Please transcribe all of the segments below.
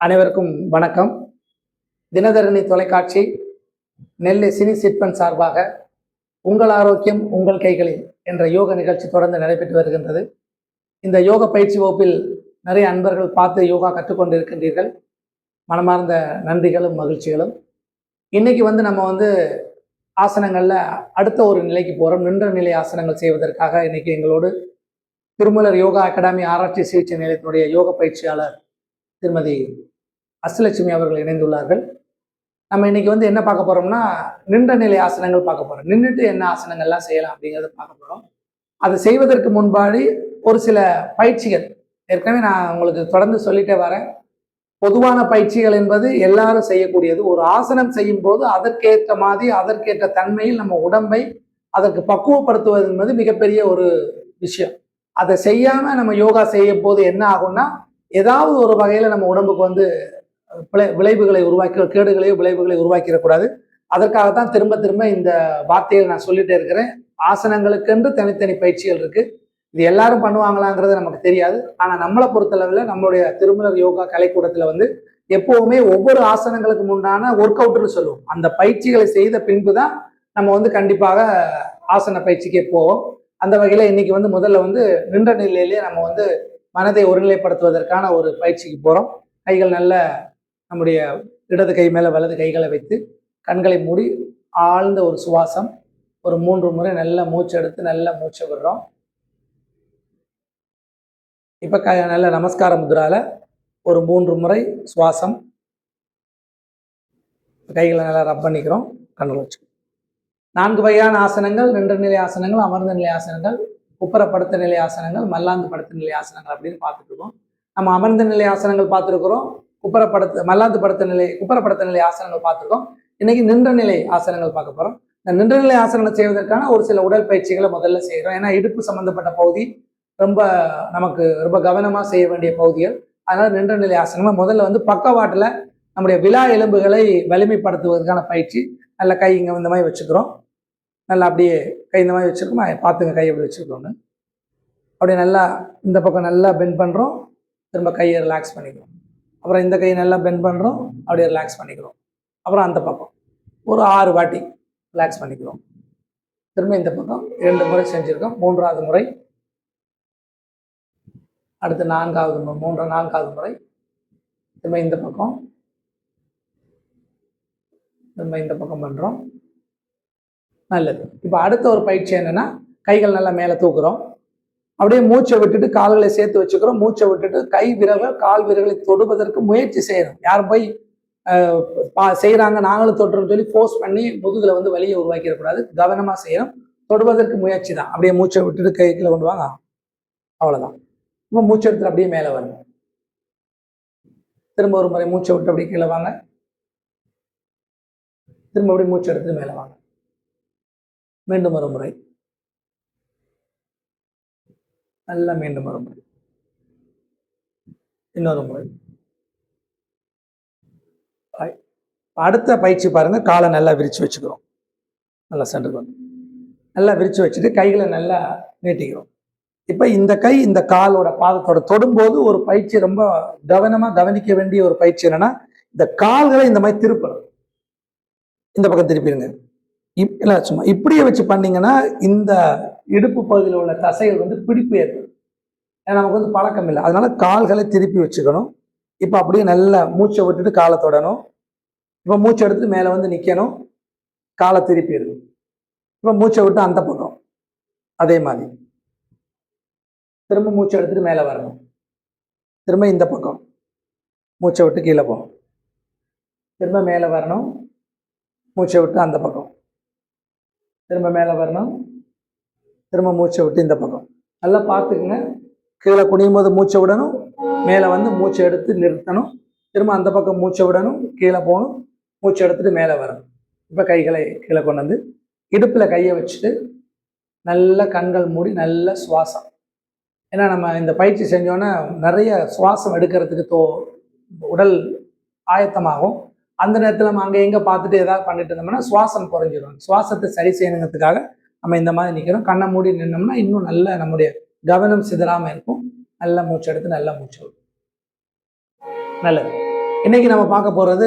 அனைவருக்கும் வணக்கம். தினதரணி தொலைக்காட்சி நெல்லை சினி சிட்பன் சார்பாக உங்கள் ஆரோக்கியம் உங்கள் கைகளில் என்ற யோக நிகழ்ச்சி தொடர்ந்து நடைபெற்று வருகின்றது. இந்த யோக பயிற்சி வகுப்பில் நிறைய அன்பர்கள் பார்த்து யோகா கற்றுக்கொண்டிருக்கின்றீர்கள். மனமார்ந்த நன்றிகளும் மகிழ்ச்சிகளும். இன்னைக்கு நம்ம ஆசனங்கள்ல அடுத்த ஒரு நிலைக்கு போகிறோம். நின்ற நிலை ஆசனங்கள் செய்வதற்காக இன்னைக்கு எங்களோடு திருமலர் யோகா அகாடமி ஆராய்ச்சி சிகிச்சை நிலையத்தினுடைய யோக பயிற்சியாளர் திருமதி அஷ்டலட்சுமி அவர்கள் இணைந்துள்ளார்கள். நம்ம இன்னைக்கு என்ன பார்க்க போறோம்னா, நின்ற நிலை ஆசனங்கள் பார்க்க போறோம். நின்றுட்டு என்ன ஆசனங்கள்லாம் செய்யலாம் அப்படிங்கிறத பார்க்க போறோம். அதை செய்வதற்கு முன்பாடி ஒரு சில பயிற்சிகள் ஏற்கனவே நான் உங்களுக்கு தொடர்ந்து சொல்லிட்டே வரேன். பொதுவான பயிற்சிகள் என்பது எல்லாரும் செய்யக்கூடியது. ஒரு ஆசனம் செய்யும் போது அதற்கேற்ற மாதிரி அதற்கேற்ற தன்மையில் நம்ம உடம்பை அதற்கு பக்குவப்படுத்துவது என்பது மிகப்பெரிய ஒரு விஷயம். அதை செய்யாம நம்ம யோகா செய்யும் போது என்ன ஆகும்னா, ஏதாவது ஒரு வகையில நம்ம உடம்புக்கு விளைவுகளை கேடுகளையோ விளைவுகளை உருவாக்கிடக்கூடாது. அதற்காகத்தான் திரும்ப திரும்ப இந்த வார்த்தையை நான் சொல்லிட்டே இருக்கிறேன். ஆசனங்களுக்கென்று தனித்தனி பயிற்சிகள் இருக்கு. இது எல்லாரும் பண்ணுவாங்களாங்கிறது நமக்கு தெரியாது. ஆனா நம்மளை பொறுத்தளவில் நம்மளுடைய திருமலர் யோகா கலைக்கூடத்துல எப்பவுமே ஒவ்வொரு ஆசனங்களுக்கு முன்னான ஒர்க் அவுட்னு சொல்லுவோம். அந்த பயிற்சிகளை செய்த பின்புதான் நம்ம கண்டிப்பாக ஆசன பயிற்சிக்கே போவோம். அந்த வகையில இன்னைக்கு முதல்ல நின்ற நிலையிலேயே நம்ம மனதை ஒருநிலைப்படுத்துவதற்கான ஒரு பயிற்சிக்கு போறோம். கைகள் நல்ல நம்முடைய இடது கை மேல வலது கைகளை வைத்து கண்களை மூடி ஆழ்ந்த ஒரு சுவாசம் ஒரு 3 முறை நல்ல மூச்சு எடுத்து நல்ல மூச்சை விடுறோம். இப்ப நல்ல நமஸ்கார முத்ரால ஒரு 3 முறை சுவாசம். கைகளை நல்லா ரப் பண்ணிக்கிறோம். கண்கள் வச்சு 4 வகையான ஆசனங்கள்: நின்ற நிலை ஆசனங்கள், அமர்ந்த நிலை ஆசனங்கள், குப்புறப்படுத்த நிலை ஆசனங்கள், மல்லாந்து படுத்த நிலை ஆசனங்கள் அப்படின்னு பார்த்துட்டு இருக்கோம். நம்ம அமர்ந்த நிலை ஆசனங்கள் பார்த்துருக்கிறோம். மல்லாந்து படுத்த நிலை, குப்புறப்படுத்த நிலை ஆசனங்கள் பார்த்துருக்கோம். இன்னைக்கு நின்ற நிலை ஆசனங்கள் பார்க்க போறோம். இந்த நின்ற நிலை ஆசனங்கள் செய்வதற்கான ஒரு சில உடற்பயிற்சிகளை முதல்ல செய்கிறோம். ஏன்னா இடுப்பு சம்பந்தப்பட்ட பகுதி நமக்கு ரொம்ப கவனமா செய்ய வேண்டிய பகுதிகள். அதனால நின்ற நிலை ஆசனங்கள் முதல்ல பக்கவாட்டுல நம்முடைய விலா எலும்புகளை வலிமைப்படுத்துவதற்கான பயிற்சி. நல்ல கை இங்க இந்த மாதிரி வச்சுக்கிறோம். நல்லா அப்படியே கை இந்த மாதிரி வச்சிருக்கோம். பார்த்துங்க, கை எப்படி வச்சுருக்கோங்க. அப்படியே நல்லா இந்த பக்கம் நல்லா பெண்ட் பண்ணுறோம். திரும்ப கையை ரிலாக்ஸ் பண்ணிக்கிறோம். அப்புறம் இந்த கையை நல்லா பெண்ட் பண்ணுறோம். அப்படியே ரிலாக்ஸ் பண்ணிக்கிறோம். அப்புறம் அந்த பக்கம் ஒரு 6 வாட்டி ரிலாக்ஸ் பண்ணிக்கிறோம். திரும்ப இந்த பக்கம் 2 முறை செஞ்சுருக்கோம். 3வது முறை, அடுத்து 4வது முறை, திரும்ப இந்த பக்கம், திரும்ப இந்த பக்கம் பண்ணுறோம். நல்லது. இப்போ அடுத்த ஒரு பயிற்சி என்னன்னா, கைகள் நல்லா மேலே தூக்குறோம். அப்படியே மூச்சை விட்டுட்டு கால்களை சேர்த்து வச்சுக்கிறோம். மூச்சை விட்டுட்டு கை விரல்கள் கால் விரல்களை தொடுவதற்கு முயற்சி செய்யணும். யாரும் போய் செய்யறாங்க நாங்களும் தொட்டுறோம்னு சொல்லி ஃபோர்ஸ் பண்ணி முதுகுல வலியை உருவாக்கிடக்கூடாது. கவனமா செய்யணும். தொடுவதற்கு முயற்சி தான். அப்படியே மூச்சை விட்டுட்டு கைக்குள்ள கொண்டு வாங்க. அவ்வளவுதான். இப்போ மூச்சை எடுத்துட்டு அப்படியே மேலே வரணும். திரும்ப ஒரு முறை மூச்சை விட்டு அப்படியே கீழே வாங்க. திரும்ப அப்படியே மூச்சை எடுத்துட்டு மேலே வாங்க. மீண்டும் ஒரு முறை. நல்லா மீண்டும் ஒரு முறை. இன்னொரு முறை. அடுத்த பயிற்சி பாருங்க. காலை நல்லா விரிச்சு வச்சுக்கிறோம். நல்லா சென்டர் நல்லா விரிச்சு வச்சுட்டு கைகளை நல்லா நீட்டிக்கிறோம். இப்ப இந்த கை இந்த காலோட பாதத்தோட தொடும்போது ஒரு பயிற்சி ரொம்ப கவனமா கவனிக்க வேண்டிய ஒரு பயிற்சி என்னன்னா, இந்த கால்களை இந்த மாதிரி திருப்பணும். இந்த பக்கம் திருப்பிடுங்க. இல்லை, சும்மா இப்படியே வச்சு பண்ணீங்கன்னா இந்த இடுப்பு பகுதியில் உள்ள தசைகள் பிடிப்பு ஏற்படும். ஏன்னா நமக்கு பழக்கம் இல்லை. அதனால கால்களை திருப்பி வச்சுக்கணும். இப்போ அப்படியே நல்லா மூச்சை விட்டுட்டு காலை தொடணும். இப்போ மூச்சை எடுத்து மேலே நிற்கணும். காலை திருப்பி இருக்கும். இப்போ மூச்சை விட்டு அந்த பக்கம் அதே மாதிரி திரும்ப மூச்சை எடுத்துட்டு மேலே வரணும். திரும்ப இந்த பக்கம் மூச்சை விட்டு கீழே போகணும். திரும்ப மேலே வரணும். மூச்சை விட்டு அந்த பக்கம் திரும்ப மேலே வரணும். திரும்ப மூச்சை விட்டு இந்த பக்கம். நல்லா பார்த்துக்குங்க. கீழே குனியும் போது மூச்சை விடணும். மேலே மூச்சை எடுத்து நிறுத்தணும். திரும்ப அந்த பக்கம் மூச்சை விடணும். கீழே போகணும். மூச்சை எடுத்துட்டு மேலே வரணும். இப்போ கைகளை கீழே கொண்டு இடுப்பில் கையை வச்சுட்டு நல்ல கண்கள் மூடி நல்ல சுவாசம். ஏன்னா நம்ம இந்த பயிற்சி செஞ்சோன்னா நிறைய சுவாசம் எடுக்கிறதுக்கு உடல் ஆயத்தமாகும். அந்த நேரத்தில் நம்ம அங்கே எங்கே பார்த்துட்டு ஏதாவது பண்ணிட்டு இருந்தோம்னா சுவாசம் குறைஞ்சிடும். சுவாசத்தை சரி செய்யணுங்கிறதுக்காக நம்ம இந்த மாதிரி நிற்கிறோம். கண்ணை மூடி நின்னோம்னா இன்னும் நல்ல நம்முடைய கவனம் சிதறாமல் இருக்கும். நல்லா மூச்சு எடுத்து நல்லா மூச்சு விடும். நல்லது. இன்னைக்கு நம்ம பார்க்க போறது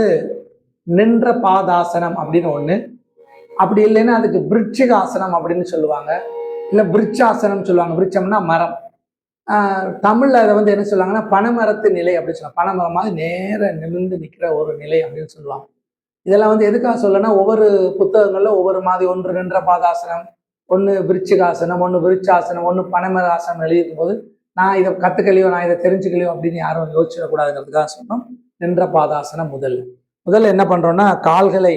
நின்ற பாதாசனம் அப்படின்னு ஒண்ணு. அப்படி இல்லைன்னா அதுக்கு விருட்சிகாசனம் அப்படின்னு சொல்லுவாங்க, இல்ல விருட்சாசனம் சொல்லுவாங்க. விருட்சம்னா மரம். தமிழ்ல அதை வந்து என்ன சொல்லுவாங்கன்னா பனைமரத்து நிலை அப்படின்னு சொல்லுவாங்க. பனைமரம் மாதிரி நேர நிமிர்ந்து நிற்கிற ஒரு நிலை அப்படின்னு சொல்லுவாங்க. இதெல்லாம் வந்து எதுக்காக சொல்லனா, ஒவ்வொரு புத்தகங்கள்ல ஒவ்வொரு மாதிரி, ஒன்று நின்ற பாதாசனம், ஒன்று விருச்சிகாசனம், ஒன்று விருட்சாசனம், ஒன்று பனைமர ஆசனம் எழுதியிருக்கும் போது நான் இதை கத்துக்கலையோ நான் இதை தெரிஞ்சுக்கலையோ அப்படின்னு யாரும் யோசிச்சிடக்கூடாதுங்கிறதுக்காக சொன்னோம். நின்ற பாதாசனம் முதல்ல என்ன பண்றோம்னா, கால்களை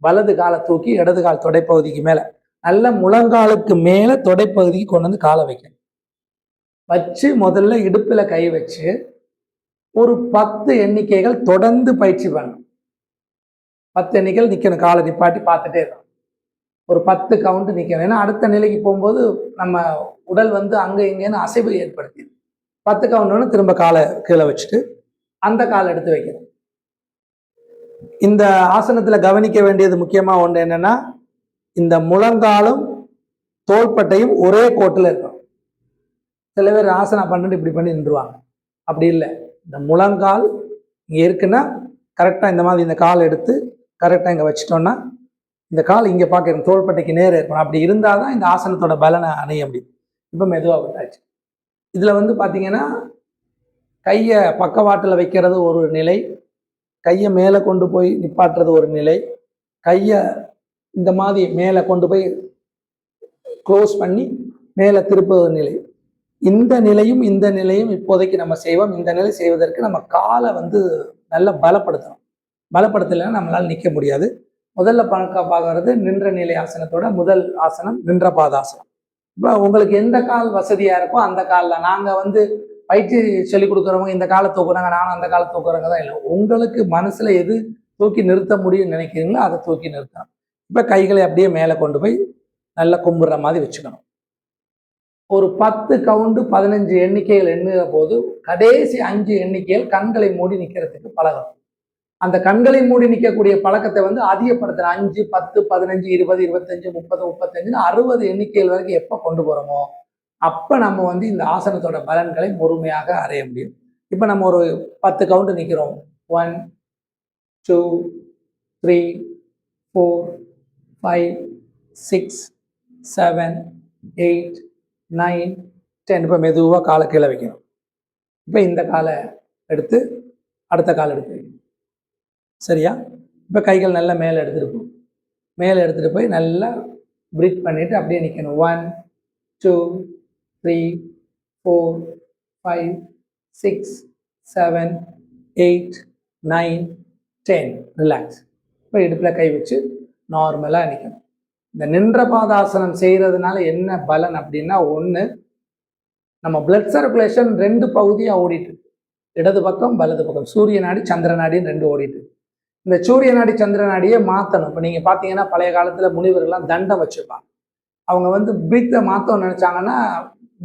வலது காலை தூக்கி இடது கால் தொடைப்பகுதிக்கு மேல, நல்ல முழங்காலுக்கு மேல தொடைப்பகுதிக்கு கொண்டு வந்து காலை வைக்கணும். வச்சு முதல்ல இடுப்புல கை வச்சு ஒரு 10 எண்ணிக்கைகள் தொடர்ந்து பயிற்சி பண்ணணும். 10 எண்ணிக்கைகள் நிக்கணும். காலை நிப்பாட்டி பார்த்துட்டே இருக்கணும். ஒரு 10 கவுண்ட் நிக்கணும். ஏன்னா அடுத்த நிலைக்கு போகும்போது நம்ம உடல் வந்து அங்க இங்கேன்னு அசைவு ஏற்படுத்தி 10 கவுண்ட் திரும்ப காலை கீழே வச்சுட்டு அந்த காலை எடுத்து வைக்கணும். இந்த ஆசனத்துல கவனிக்க வேண்டியது முக்கியமா ஒன்று என்னன்னா, இந்த முழங்காலும் தோள்பட்டையும் ஒரே கோட்டில் இருக்கணும். சில பேர் ஆசனம் பண்ணிட்டு இப்படி பண்ணி நின்றுவாங்க. அப்படி இல்லை. இந்த முழங்கால் இங்கே இருக்குன்னா கரெக்டாக இந்த மாதிரி இந்த கால் எடுத்து கரெக்டாக இங்கே வச்சிட்டோம்னா இந்த கால் இங்கே பார்க்கணும், தோள்பட்டைக்கு நேரம் இருக்கணும். அப்படி இருந்தால் தான் இந்த ஆசனத்தோட பலனை அணைய முடியும். இப்போ மெதுவாக விட்டாச்சு. இதில் வந்து பார்த்தீங்கன்னா கையை பக்கவாட்டில் வைக்கிறது ஒரு நிலை, கையை மேலே கொண்டு போய் நிப்பாட்டுறது ஒரு நிலை, கையை இந்த மாதிரி மேலே கொண்டு போய் க்ளோஸ் பண்ணி மேலே திருப்புவது ஒரு நிலை. இந்த நிலையும் இந்த நிலையும் இப்போதைக்கு நம்ம செய்வோம். இந்த நிலை செய்வதற்கு நம்ம காலை வந்து நல்லா பலப்படுத்தணும். பலப்படுத்தலைன்னா நம்மளால் நிற்க முடியாது. முதல்ல பார்க்கறது நின்ற நிலை ஆசனத்தோட முதல் ஆசனம் நின்ற பாதாசனம். இப்போ உங்களுக்கு எந்த கால் வசதியா இருக்கோ அந்த காலில், நாங்கள் வந்து பயிற்சி சொல்லிக் கொடுக்குறவங்க இந்த காலை தூக்குறாங்க, நானும் அந்த காலை தூக்குறவங்க தான் இல்லை. உங்களுக்கு மனசுல எது தூக்கி நிறுத்த முடியும்னு நினைக்கிறீங்களோ அதை தூக்கி நிறுத்தணும். இப்போ கைகளை அப்படியே மேலே கொண்டு போய் நல்லா கும்பிடுற மாதிரி வச்சுக்கணும். ஒரு 10 கவுண்ட் 15 எண்ணிக்கைகள் எண்ணுகிற போது கடைசி 5 எண்ணிக்கைகள் கண்களை மூடி நிற்கிறதுக்கு பழகணும். அந்த கண்களை மூடி நிற்கக்கூடிய பழக்கத்தை வந்து அதிகப்படுத்தணும். 5, 10, 15, 20, 25, 30, 35, 60 எண்ணிக்கைகள் வரைக்கும் எப்போ கொண்டு போகிறோமோ அப்போ நம்ம வந்து இந்த ஆசனத்தோட பலன்களை முழுமையாக அடைய முடியும். இப்போ நம்ம ஒரு 10 கவுண்ட் நிற்கிறோம். 1, 2, 3, 4, 5, 6, 7, 8, 9, 10. இப்போ மெதுவாக காலை கீழே வைக்கணும். இப்போ இந்த காலை எடுத்து அடுத்த காலை எடுத்து வைக்கணும். சரியா? இப்போ கைகள் நல்லா மேலே எடுத்துகிட்டு மேலே எடுத்துகிட்டு போய் நல்லா ப்ரீத் பண்ணிவிட்டு அப்படியே நிற்கணும். 1, 2, 3, 4, 5, 6, 7, 8, 9, 10. ரிலாக்ஸ். இப்போ இடுப்பில் கை வச்சு நார்மலாக நிற்கணும். இந்த நின்ற பாதாசனம் செய்கிறதுனால என்ன பலன் அப்படின்னா, ஒன்று, நம்ம பிளட் சர்க்குலேஷன் 2 பகுதியாக ஓடிட்டு இருக்கு. இடது பக்கம் வலது பக்கம், சூரிய நாடி சந்திர நாடின்னு 2 ஓடிட்டு இருக்கு. இந்த சூரிய நாடி சந்திர நாடியை மாற்றணும். இப்போ நீங்கள் பார்த்தீங்கன்னா பழைய காலத்தில் முனிவர்கள்லாம் தண்டம் வச்சுருப்பாங்க. அவங்க வந்து பிரீத்தை மாற்றணும்னு நினச்சாங்கன்னா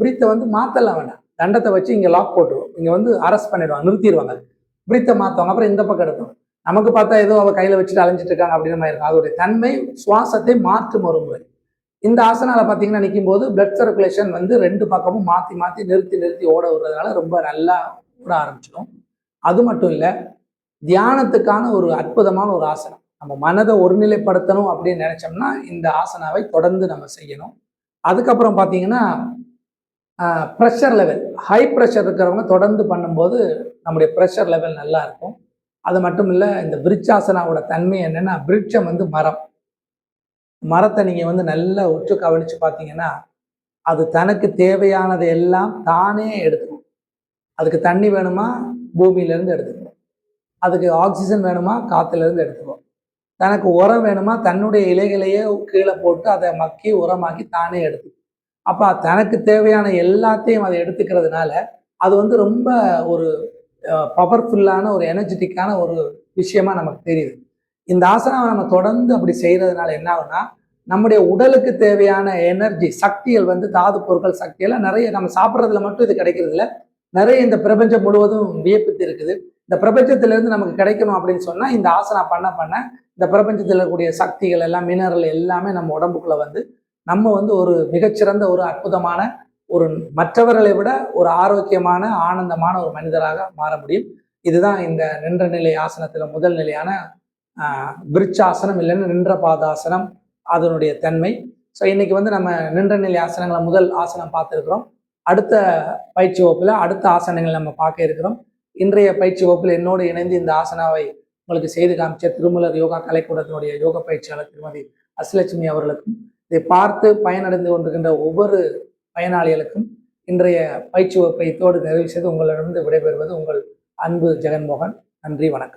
பிரீத்தை வந்து மாற்றலாம் வேண்டாம், தண்டத்தை வச்சு இங்கே லாக் போட்டுருவோம், இங்கே வந்து அரெஸ்ட் பண்ணிடுவாங்க, நிறுத்திடுவாங்க. பிரீத்தை மாற்றுவாங்க, அப்புறம் இந்த பக்கம் எடுப்போம். நமக்கு பார்த்தா ஏதோ அவள் கையில் வச்சுட்டு அலைஞ்சிட்டு இருக்காங்க அப்படின்ற மாதிரி இருக்கும். அதோடைய தன்மை சுவாசத்தை மாற்றும் ஒரு முறை. இந்த ஆசனால பார்த்தீங்கன்னா நிற்கும் போது பிளட் சர்க்குலேஷன் வந்து 2 பக்கமும் மாற்றி மாற்றி நிறுத்தி ஓட விடுறதுனால ரொம்ப நல்லா ஓட ஆரம்பிச்சிடும். அது மட்டும் இல்லை, தியானத்துக்கான ஒரு அற்புதமான ஒரு ஆசனம். நம்ம மனதை ஒருநிலைப்படுத்தணும் அப்படின்னு நினைச்சோம்னா இந்த ஆசனாவை தொடர்ந்து நம்ம செய்யணும். அதுக்கப்புறம் பார்த்தீங்கன்னா ப்ரெஷர் லெவல், ஹை ப்ரெஷர் இருக்கிறவங்க தொடர்ந்து பண்ணும்போது நம்முடைய ப்ரெஷர் லெவல் நல்லா இருக்கும். அது மட்டும் இல்லை, இந்த விருட்சாசனாவோட தன்மை என்னென்னா, விருட்சம் வந்து மரத்தை நீங்கள் வந்து நல்லா உற்று கவனித்து பார்த்தீங்கன்னா அது தனக்கு தேவையானதை எல்லாம் தானே எடுத்துக்கும். அதுக்கு தண்ணி வேணுமா பூமியிலேருந்து எடுத்துக்கும், அதுக்கு ஆக்சிஜன் வேணுமா காற்றுலேருந்து எடுத்துக்கும், தனக்கு உரம் வேணுமா தன்னுடைய இலைகளையே கீழே போட்டு அதை மக்கி உரமாக்கி தானே எடுத்துக்கும். அப்போ தனக்கு தேவையான எல்லாத்தையும் அதை எடுத்துக்கிறதுனால அது வந்து ரொம்ப ஒரு பவர்ஃபுல்லான ஒரு எனர்ஜெட்டிக்கான ஒரு விஷயமா நமக்கு தெரியுது. இந்த ஆசனாவை நம்ம தொடர்ந்து அப்படி செய்கிறதுனால என்ன ஆகுனா, நம்முடைய உடலுக்கு தேவையான எனர்ஜி சக்திகள் வந்து தாது பொருட்கள் சக்தியெல்லாம் நிறைய நம்ம சாப்பிட்றதுல மட்டும் இது கிடைக்கிறது இல்லை, நிறைய இந்த பிரபஞ்சம் முழுவதும் வியப்பித்து இருக்குது. இந்த பிரபஞ்சத்திலேருந்து நமக்கு கிடைக்கணும் அப்படின்னு சொன்னால் இந்த ஆசனா பண்ண இந்த பிரபஞ்சத்தில் இருக்கக்கூடிய சக்திகள் எல்லாம், மினரல் எல்லாமே நம்ம உடம்புக்குள்ளே வந்து நம்ம வந்து ஒரு மிகச்சிறந்த ஒரு அற்புதமான ஒரு மற்றவர்களை விட ஒரு ஆரோக்கியமான ஆனந்தமான ஒரு மனிதராக மாற முடியும். இதுதான் இந்த நின்ற நிலை ஆசனத்துல முதல் நிலையான விருட்சாசனம் இல்லைன்னு நின்ற பாதாசனம், அதனுடைய தன்மை. ஸோ இன்னைக்கு வந்து நம்ம நின்ற நிலை ஆசனங்களை முதல் ஆசனம் பார்த்துருக்குறோம். அடுத்த பயிற்சி வகுப்புல அடுத்த ஆசனங்கள் நம்ம பார்க்க இருக்கிறோம். இன்றைய பயிற்சி வகுப்பில் என்னோடு இணைந்து இந்த ஆசனாவை உங்களுக்கு செய்து காமிச்ச திருமலர் யோகா கலைக்கூடத்தினுடைய யோக பயிற்சியாளர் திருமதி அஸ்லட்சுமி அவர்களுக்கும், இதை பார்த்து பயனடைந்து கொண்டிருக்கின்ற ஒவ்வொரு பயனாளிகளுக்கும் இன்றைய பயிற்சி வகுப்பை இத்தோடு நிறைவு செய்து உங்களிடமிருந்து விடைபெறுவது உங்கள் அன்பு ஜெகன்மோகன். நன்றி, வணக்கம்.